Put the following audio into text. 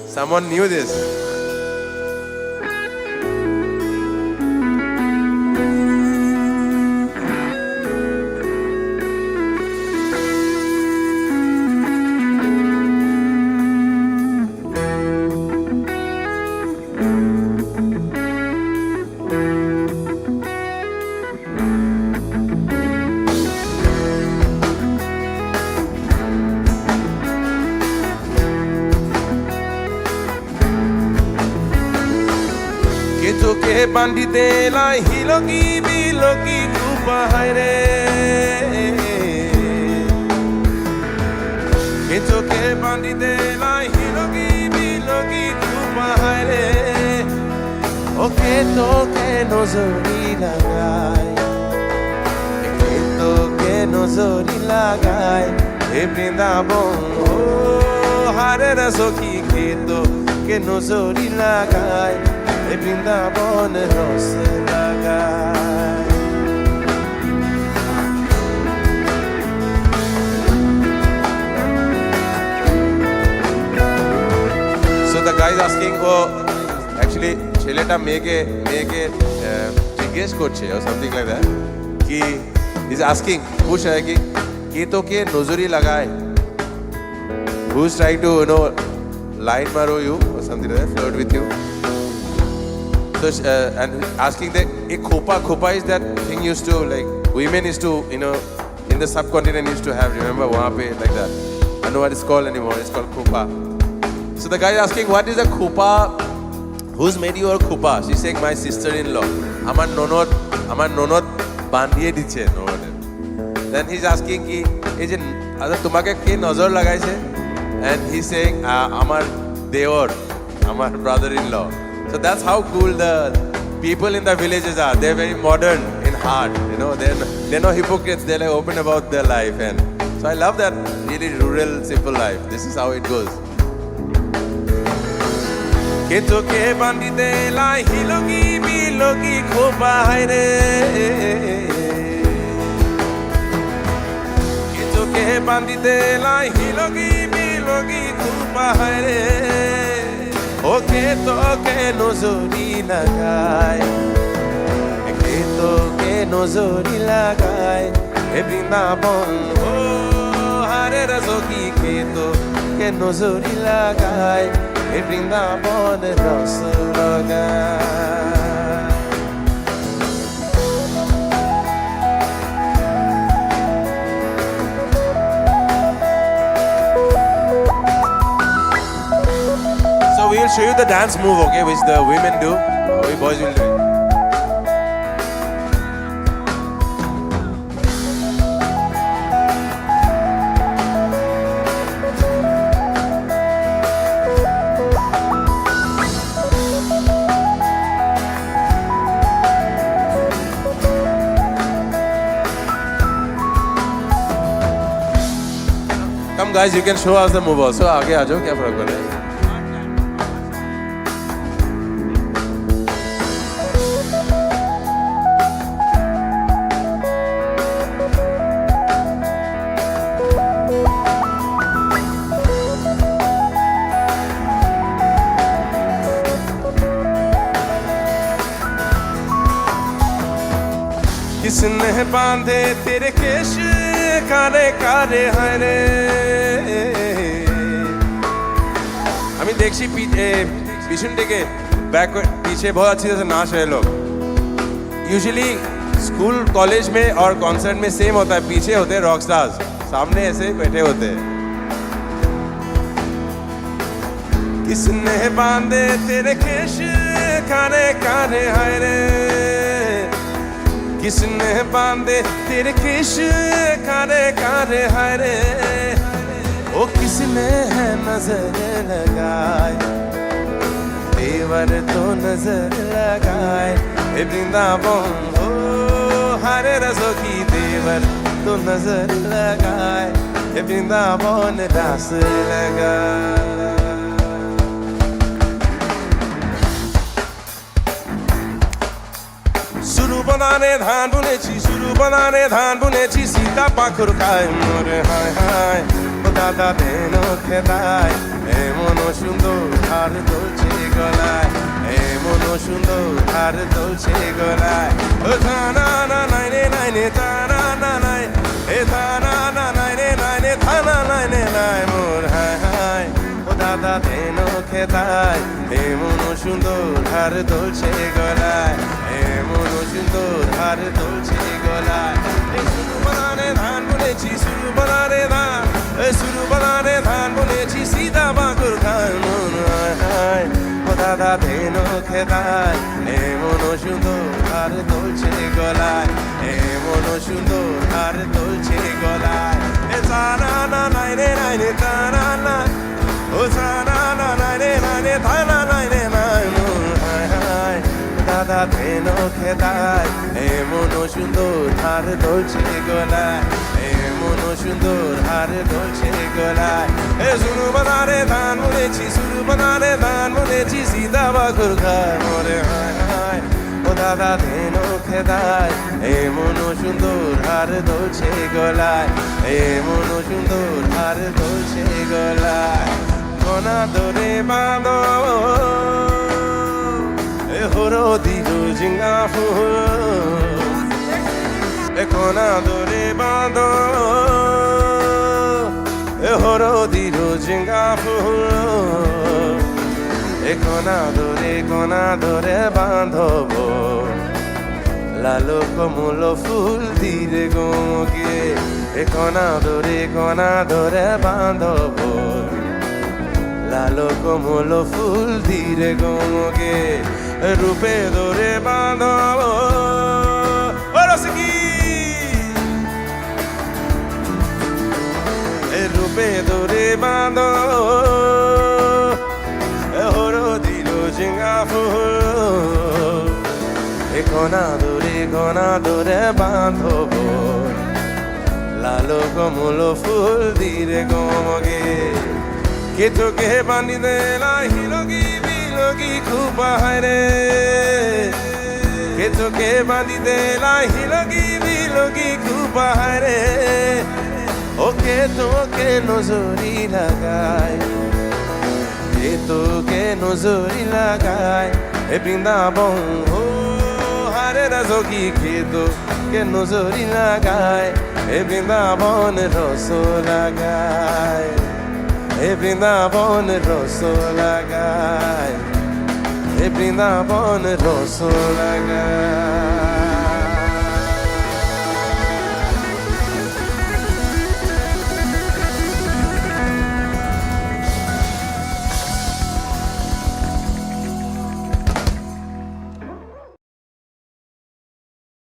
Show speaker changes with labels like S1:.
S1: Someone knew this. Che bandite la hilogi bilogi kupa haire che bandite la hilogi bilogi kupa haire o che nozori lagai che nozori lagai e Vrindavon oh hare raso ki che nozori lagai e Vrindavon ros lagai. So the guy is asking, oh, actually, Cheleta meke jigesh korche or something like that. Ki he's asking, push hai ki to ke nozori lagaye. Who's trying to line maro you or something like that, flirt with you. So and asking that a khopa is that thing used to like women used to in the subcontinent used to have, remember wahan pe like that. I don't know what it's called anymore. It's called khopa. So the guy is asking, what is a khopa? Who's made you a khopa? She's saying, my sister-in-law. Amar nonod bandhiye diche. Then he's asking ki ei je tumake ke nazar lagaise? And he's saying amar deor, amar brother-in-law. So that's how cool the people in the villages are. They're very modern in heart, they're no hypocrites. They're like open about their life, and so I love that really rural, simple life. This is how it goes. Keto ke bandite la hilogi bilogi khopa haire. Keto ke bandite la hilogi bilogi khopa haire. O che nozori lagai, che nozori lagai, e Vrindavon, oh, hare raso ki che nozori lagai, e Vrindavon ras lagai. We'll show you the dance move, okay, which the women do. We boys will do it. Come guys, you can show us the move also. आगे आ जाओ, क्या फर्क पड़ रहा है? किसने बांधे तेरे केश कारे कारे हरे আমি দেখছি পিছন থেকে बैकवर्ड पीछे बहुत अच्छी तरह से नाच रहे लोग यूजुअली स्कूल कॉलेज में और कॉन्सर्ट में सेम होता है पीछे होते हैं रॉक स्टार्स सामने ऐसे बैठे होते हैं किसने बांधे तेरे केश कारे कारे हरे किसने बांधे तेरे केश कारे कारे हरे ओ किसने है नजर लगाए देवर तो नजर लगाए ए वृंदावन हो हरे रसों की देवर तो नजर लगाए ए वृंदावन रस लगाए शुरू বানানে ধান বুনেছি শুরু বানানে ধান বুনেছি সীতা পাখর খায় মোরে হায় হায় ও দাদা দেন খেদায় এমন সুন্দর হার দোলছে গলায় এমন সুন্দর হার দোলছে গলায় ও থানা না নাই রে নাই নে তারা না নাই এ থানা না নাই রে নাই নে থানা নাই নে নাই মোর হায় হায় ও দাদা দেন খেদায় এমন সুন্দর হার দোলছে গলায় এমন সুন্দর হার দোলছে গলায় শুরু বানানে ধান বুনেছি শুরু বানানে ধান শুরু বানানে ধান বুনেছি সীতা বাঁকুর খায় মন হায় হায় ও দাদা দেন খেদায় এমন সুন্দর হার দোলছে গলায় এমন সুন্দর হার দোলছে গলায় এ সারা না নাই রে নাই রে তারা না ও সারা না নাই রে নাই রে থানা নাই রে নাই মন হায় হায় দাদা দেন খেদায় এমন সুন্দর হার দোলছে গলায় এমন সুন্দর হার দোলছে গলায় এ শুরু বানারে ধান বুনেছি শুরু বানারে ধান বুনেছি সীতা বাঁকুর খায় মোরে হায় হায় ও দাদা দেন খেদায় এমন সুন্দর হার দোলছে গলায় এমন সুন্দর হার দোলছে গলায় কোনা ধরে বাঁধো এ হরো দিরু জিঙ্গা ফুল এ কোনা ধরে বাঁধো এ হরো দিরু জিঙ্গা ফুল এ কোনা ধরে বাঁধব লালো কমল ফুল দিরে গোমকে এ কোনা ধরে বাঁধব লালো কমল ফুল দিরে গোমকে রূপে ধরে বাঁধব রূপে ধরে বাঁধব হরদির জিঙ্গা ফুল এ কোনা ধরে বাঁধব লালো কমল ফুল দিরে গোমকে কে তোকে বান্ধি দেলা হিলগি বিলগি খুব রে কে তোকে বান্ধি দেলা হিলগি বিলগি খুব রে ওকে তোকে নজরি লাগায় কে তোকে নজরি লাগায় এ বৃন্দাবন ও হারে রাজকি কে তোকে নজরি লাগায় এ বৃন্দাবন রস লাগায় এ বৃন্দাবন রস লাগায় এ বৃন্দাবন রস লাগায়